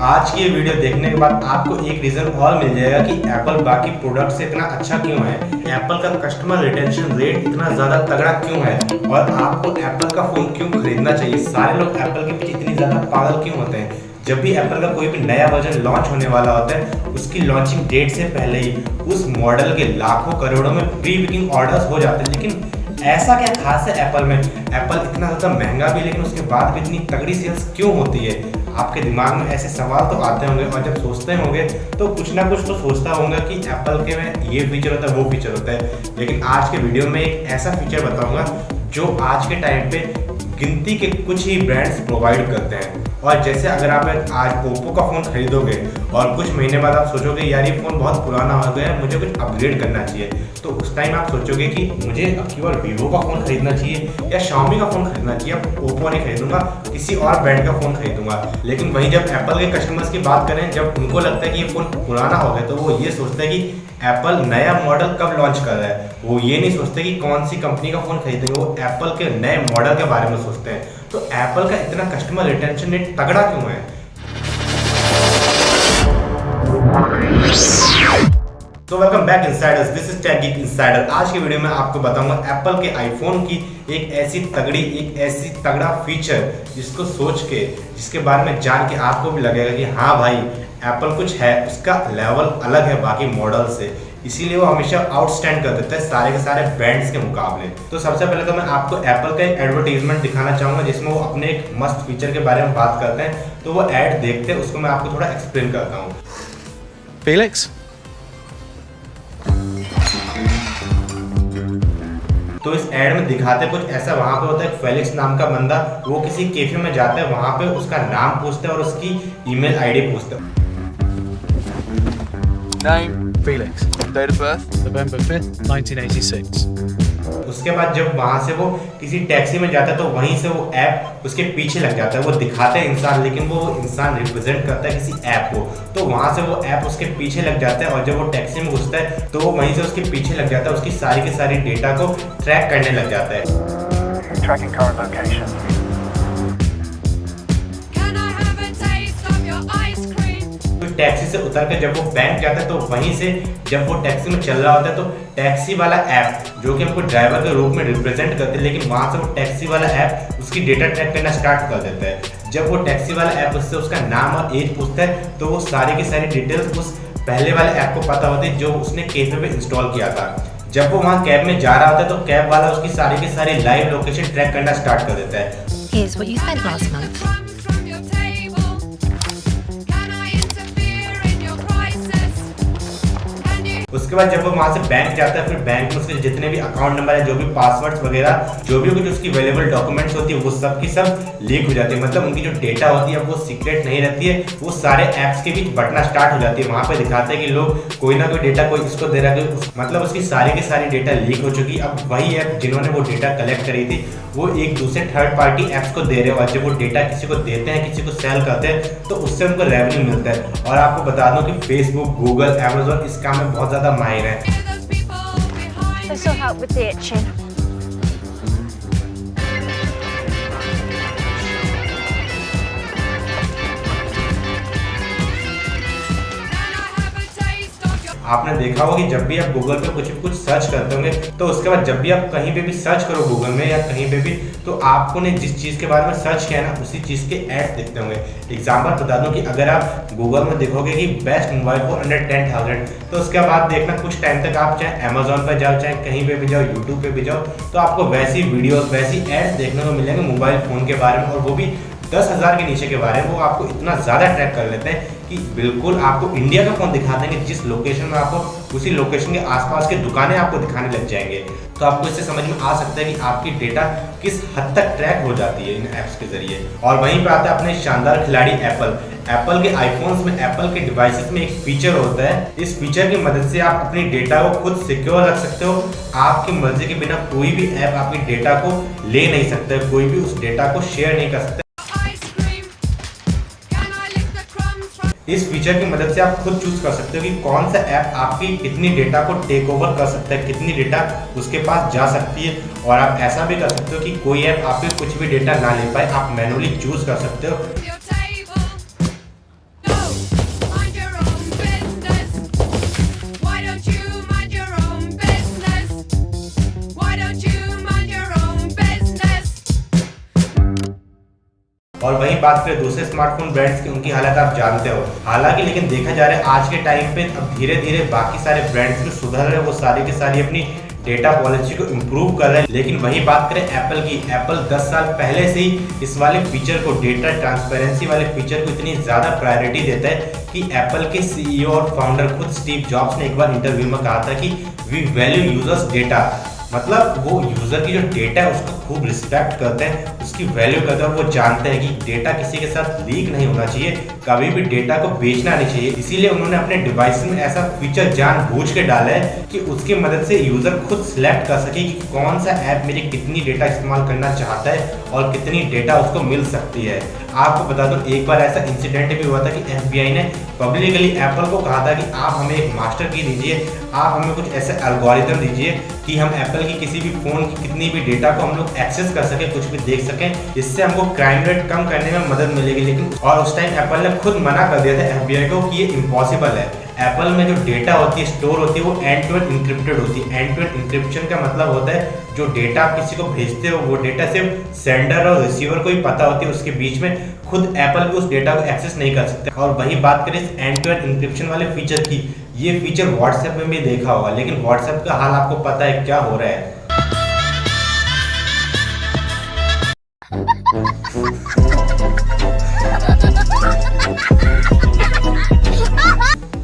आज की ये वीडियो देखने के बाद आपको एक रीजन और मिल जाएगा कि एप्पल बाकी प्रोडक्ट से इतना अच्छा क्यों है, एप्पल का कस्टमर रिटेंशन रेट इतना ज्यादा तगड़ा क्यों है और आपको एप्पल का फोन क्यों खरीदना चाहिए। सारे लोग एप्पल के पीछे इतनी ज्यादा पागल क्यों होते हैं। जब भी एप्पल का कोई भी नया वर्जन लॉन्च होने वाला होता है, उसकी लॉन्चिंग डेट से पहले ही उस मॉडल के लाखों करोड़ों में प्री बुकिंग ऑर्डर्स हो जाते हैं। लेकिन ऐसा क्या खास है एप्पल में, एप्पल इतना ज़्यादा महंगा भी लेकिन उसके बाद भी इतनी तगड़ी सेल्स क्यों होती है। आपके दिमाग में ऐसे सवाल तो आते होंगे और जब सोचते होंगे तो कुछ ना कुछ तो सोचता होगा कि एप्पल के में ये फीचर होता है वो फीचर होता है। लेकिन आज के वीडियो में एक ऐसा फीचर बताऊंगा जो आज के टाइम पे गिनती के कुछ ही ब्रांड्स प्रोवाइड करते हैं। और जैसे अगर आप आज ओप्पो का फ़ोन खरीदोगे और कुछ महीने बाद आप सोचोगे यार ये फ़ोन बहुत पुराना हो गया है, मुझे कुछ अपग्रेड करना चाहिए, तो उस टाइम आप सोचोगे कि मुझे अब की बार वीवो का फ़ोन खरीदना चाहिए या शाओमी का फ़ोन खरीदना चाहिए। अब ओप्पो नहीं खरीदूंगा, किसी और ब्रांड का फ़ोन खरीदूंगा। लेकिन वहीं जब एप्पल के कस्टमर्स की बात करें, जब उनको लगता है कि ये फ़ोन पुराना हो गया, तो वो ये सोचते हैं कि एप्पल नया मॉडल कब लॉन्च कर रहा है। वो ये नहीं सोचते कि कौन सी कंपनी का फ़ोन खरीदेंगे, वो एप्पल के नए मॉडल के बारे में सोचते हैं। तो एप्पल का इतना कस्टमर रिटेंशन रेट तगड़ा क्यों है। तो welcome back Insiders, this is tech geek insider. आज के वीडियो में आपको बताऊंगा एप्पल के आईफोन की एक ऐसी तगड़ा फीचर जिसको सोच के, जिसके बारे में जान के आपको भी लगेगा कि हाँ भाई एप्पल कुछ है, उसका लेवल अलग है बाकी मॉडल से, इसीलिए वो हमेशा आउटस्टैंड कर देता है सारे के सारे ब्रांड्स के मुकाबले। तो सबसे पहले तो मैं आपको एप्पल का एक एडवर्टीजमेंट दिखाना चाहूंगा जिसमें वो अपने एक मस्त फीचर के बारे में बात करते हैं। तो वो ऐड देखते हैं, उसको मैं आपको थोड़ा एक्सप्लेन करता हूँ। Felix? तो इस एड में दिखाते कुछ ऐसा, वहां पे होता है फेलिक्स नाम का बंदा, वो किसी कैफे में जाता है, वहां पे उसका नाम पूछते हैं और उसकी ईमेल आईडी पूछते हैं। Name? Felix. Date of birth? November 5th, 1986. उसके बाद जब वहां से वो किसी टैक्सी में जाता है तो वहीं से वो ऐप उसके पीछे लग जाता है। वो दिखाते हैं इंसान, लेकिन वो इंसान रिप्रेजेंट करता है किसी ऐप को। तो वहां से वो ऐप उसके पीछे लग जाता है और जब वो टैक्सी में घुसता है तो वो वहीं से उसके पीछे लग जाता है, उसकी सारी की सारी डेटा को ट्रैक करने लग जाता है। Tracking current location. टैक्सी से उतर कर जब वो बैंक जाता है तो वहीं से जब वो टैक्सी में चल रहा होता है तो टैक्सी वाला ऐप जो कि हमको ड्राइवर के रूप में रिप्रेजेंट करते हैं, लेकिन वहां से वो टैक्सी वाला ऐप उसकी डेटा ट्रैक करना स्टार्ट कर देता है। जब वो टैक्सी वाला ऐप उससे उसका नाम और एज पूछता है तो वो सारी की सारी डिटेल्स उस पहले वाले ऐप को पता होती है जो उसने कैफे पे इंस्टॉल किया था। जब वो वहाँ कैब में जा रहा होता है तो कैब वाला उसकी सारी की सारी लाइव लोकेशन ट्रैक करना स्टार्ट कर देता है। Here's what you spent last month. उसके बाद जब वो वहाँ से बैंक जाता है, फिर बैंक में उसके जितने भी अकाउंट नंबर है, जो भी पासवर्ड्स वगैरह, जो भी कुछ उसकी अवेलेबल डॉक्यूमेंट्स होती है, वो सब की सब लीक हो जाती है। मतलब उनकी जो डेटा होती है वो सीक्रेट नहीं रहती है, वो सारे ऐप्स के बीच बटना स्टार्ट हो जाती है। वहाँ पे दिखाते हैं कि लोग कोई ना कोई डेटा कोई इसको दे रहा है, मतलब उसकी सारी की सारी डेटा लीक हो चुकी है। अब वही ऐप जिन्होंने वो डेटा कलेक्ट करी थी वो एक दूसरे थर्ड पार्टी ऐप्स को दे रहे हो, और जब वो डेटा किसी को देते हैं, किसी को सेल करते हैं, तो उससे उनको रेवेन्यू मिलता है। और आपको बता दूं कि फेसबुक, गूगल, अमेजोन इस काम में बहुत ज़्यादा माहिर है। This will help with the itching. आपने देखा होगा कि जब भी आप गूगल पे कुछ सर्च करते होंगे तो उसके बाद जब भी आप कहीं पे भी सर्च करो गूगल में या कहीं पे भी, तो आपको ने जिस चीज़ के बारे में सर्च किया ना उसी चीज़ के ऐड दिखते होंगे। एग्जांपल बता दूं कि अगर आप गूगल में देखोगे कि बेस्ट मोबाइल फोन अंडर 10,000, तो उसके बाद देखना कुछ टाइम तक आप चाहे अमेजोन पर जाओ, चाहे कहीं पे भी जाओ, यूट्यूब पे भी जाओ, तो आपको वैसी वीडियोस, वैसी एड्स देखने को मिलेंगे मोबाइल फ़ोन के बारे में, और वो भी 10,000 के नीचे के बारे में। वो आपको इतना ज़्यादा ट्रैक कर लेते हैं कि बिल्कुल आपको इंडिया का फ़ोन दिखा देंगे, जिस लोकेशन में आपको उसी लोकेशन के आसपास के दुकानें आपको दिखाने लग जाएंगे। तो आपको इससे समझ में आ सकता है कि आपकी डेटा किस हद तक ट्रैक हो जाती है इन ऐप्स के जरिए। और वहीं पे आता है अपने शानदार खिलाड़ी एप्पल। एप्पल के आईफोन्स में, एप्पल के डिवाइसेस में एक फीचर होता है, इस फीचर की मदद से आप अपनी डेटा को खुद सिक्योर रख सकते हो। आपकी मर्जी के बिना कोई भी ऐप आपकी डेटा को ले नहीं सकता, कोई भी उस डेटा को शेयर नहीं कर सकता। इस फीचर की मदद से आप खुद चूज कर सकते हो कि कौन सा ऐप आपकी कितनी डेटा को टेक ओवर कर सकता है, कितनी डेटा उसके पास जा सकती है। और आप ऐसा भी कर सकते हो कि कोई ऐप आपके कुछ भी डेटा ना ले पाए, आप मैनुअली चूज कर सकते हो। और वहीं बात करें दूसरे स्मार्टफोन ब्रांड्स की, उनकी हालत आप जानते हो। हालांकि लेकिन देखा जा रहा है आज के टाइम पे अब धीरे धीरे बाकी सारे ब्रांड्स भी सुधर रहे हैं, वो सारी की सारी अपनी डेटा पॉलिसी को इम्प्रूव कर रहे हैं। लेकिन वही बात करें एप्पल की, एप्पल 10 साल पहले से ही इस वाले फीचर को, डेटा ट्रांसपेरेंसी वाले फीचर को इतनी ज़्यादा प्रायोरिटी देता है कि एप्पल के सीईओ और फाउंडर खुद स्टीव जॉब्स ने एक बार इंटरव्यू में कहा था कि वी वैल्यू यूजर्स डेटा। मतलब वो यूजर की जो डेटा है उसको खूब रिस्पेक्ट करते हैं, उसकी वैल्यू करते हैं और वो जानते हैं कि डेटा किसी के साथ लीक नहीं होना चाहिए, कभी भी डेटा को बेचना नहीं चाहिए। इसीलिए उन्होंने अपने डिवाइस में ऐसा फीचर जानबूझ के डाला है कि उसकी मदद से यूजर खुद सिलेक्ट कर सके कि कौन सा ऐप मेरी कितनी डेटा इस्तेमाल करना चाहता है और कितनी डेटा उसको मिल सकती है। आपको बता दूं एक बार ऐसा इंसिडेंट भी हुआ था कि FBI ने पब्लिकली एप्पल को कहा था कि आप हमें एक मास्टर की दीजिए, आप हमें कुछ ऐसे एल्गोरिथम दीजिए कि हम एप्पल की किसी भी फोन की कितनी भी डेटा को हम लोग एक्सेस कर सकें, कुछ भी देख सकें, इससे हमको क्राइम रेट कम करने में मदद मिलेगी। लेकिन और उस टाइम एप्पल ने खुद मना कर दिया था FBI को कि ये इम्पॉसिबल है। एप्पल में जो डेटा होती है, स्टोर होती है, वो एंड टू एंड इंक्रिप्टेड होती है। एंड टू एंड इंक्रिप्शन का मतलब होता है जो डेटा आप किसी को भेजते हो वो डेटा सिर्फ सेंडर और रिसीवर को ही पता होती है, उसके बीच में खुद एप्पल भी उस डेटा को एक्सेस नहीं कर सकते। और वही बात करें इस एंड टू एंड इंक्रिप्शन वाले फीचर की, ये फीचर व्हाट्सएप में भी देखा होगा, लेकिन व्हाट्सएप का हाल आपको पता है क्या हो रहा है।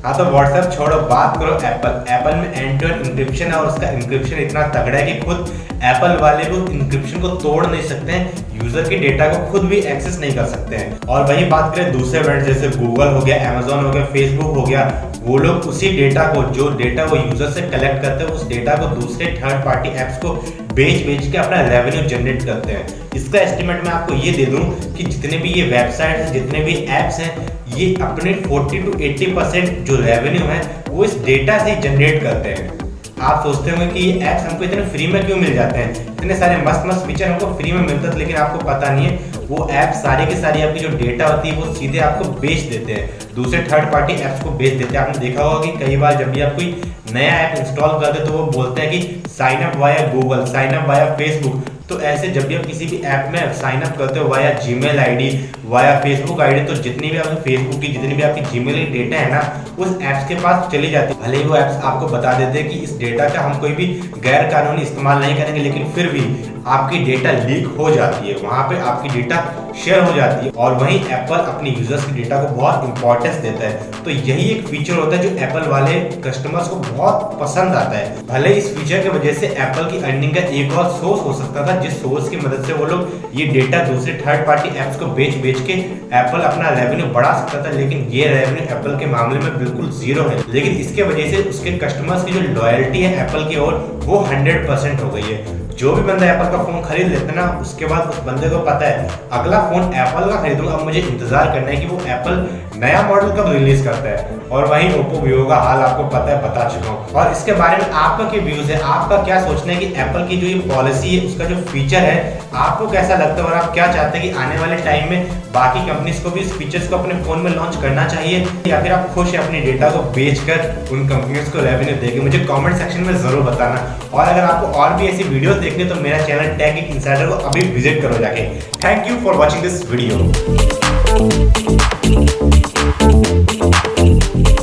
हाँ तो व्हाट्सएप छोड़ो, बात करो एप्पल में एंड टू एंड इंक्रिप्शन है और उसका इंक्रिप्शन इतना तगड़ा है कि खुद एप्पल वाले भी इंक्रिप्शन को तोड़ नहीं सकते हैं, यूजर के डेटा को खुद भी एक्सेस नहीं कर सकते हैं। और वही बात करें दूसरे ब्रांड जैसे गूगल हो गया, अमेजोन हो गया, फेसबुक हो गया, वो लोग उसी डेटा को, जो डेटा वो यूजर से कलेक्ट करते हैं, उस डेटा को दूसरे थर्ड पार्टी एप्स को बेच के अपना रेवेन्यू जनरेट करते हैं। इसका एस्टिमेट मैं आपको ये दे दूं कि जितने भी ये वेबसाइट हैं, जितने भी एप्स हैं, ये अपने 40 to 80% जो रेवेन्यू है वो इस डेटा से जनरेट करते हैं। आप सोचते होंगे कि ये ऐप्स हमको इतने फ्री में क्यों मिल जाते हैं, इतने सारे मस्त फीचर हमको फ्री में मिलते हैं, लेकिन आपको पता नहीं है वो ऐप सारी की सारी आपकी जो डेटा होती है वो सीधे आपको बेच देते हैं, दूसरे थर्ड पार्टी ऐप्स को बेच देते हैं। आपने देखा होगा कि कई बार जब भी आप कोई नया ऐप इंस्टॉल करते तो वो बोलते हैं कि sign up via Google, sign up via Facebook. तो ऐसे जब भी आप किसी भी ऐप में साइन अप करते हो via Gmail ID, via Facebook ID, तो जितनी भी आपकी फेसबुक की, जितनी भी आपकी जीमेल की डेटा है ना, उस ऐप्स के पास चली जाती है। भले ही वो ऐप्स आपको बता देते हैं कि इस डेटा का हम कोई भी गैर कानूनी इस्तेमाल नहीं करेंगे, लेकिन फिर भी आपकी डेटा लीक हो जाती है, वहां पे आपकी डेटा शेयर हो जाती है। और वहीं एप्पल अपनी यूजर्स की डेटा को बहुत इंपॉर्टेंस देता है। तो यही एक फीचर होता है जो एप्पल वाले कस्टमर्स को बहुत पसंद आता है। भले इस फीचर की वजह से एप्पल की अर्निंग का एक और सोर्स हो सकता था, जिस सोर्स की मदद से वो लोग ये डेटा दूसरे थर्ड पार्टी एप्स को बेच के एप्पल अपना रेवेन्यू बढ़ा सकता था, लेकिन ये रेवेन्यू एप्पल के मामले में बिल्कुल जीरो है। लेकिन इसके वजह से उसके कस्टमर्स की जो लॉयल्टी है एप्पल की ओर वो 100% हो गई है। जो भी बंदा एप्पल का फोन खरीद लेता है ना, उसके बाद उस बंदे को पता है अगला फोन एप्पल का खरीदूंगा, अब मुझे इंतजार करना है कि वो एप्पल नया मॉडल कब रिलीज करता है। और वहीं ओप्पो वीवो का हाल आपको पता है, बता चुका हूँ। और इसके बारे में आपका क्या व्यूज है, आपका क्या सोचना है कि एप्पल की जो ये पॉलिसी है, उसका जो फीचर है, आपको कैसा लगता है और आप क्या चाहते हैं कि आने वाले टाइम में बाकी कंपनीज को भी इस फीचर्स को अपने फोन में लॉन्च करना चाहिए, या फिर आप खुश हैं अपनी डेटा को बेचकर उन कंपनीज को रेवेन्यू देके? मुझे कमेंट सेक्शन में जरूर बताना। और अगर आपको और भी ऐसी वीडियोस देखनी तो मेरा चैनल टेक इनसाइडर को अभी विजिट करो जाके। Thank you for watching this video.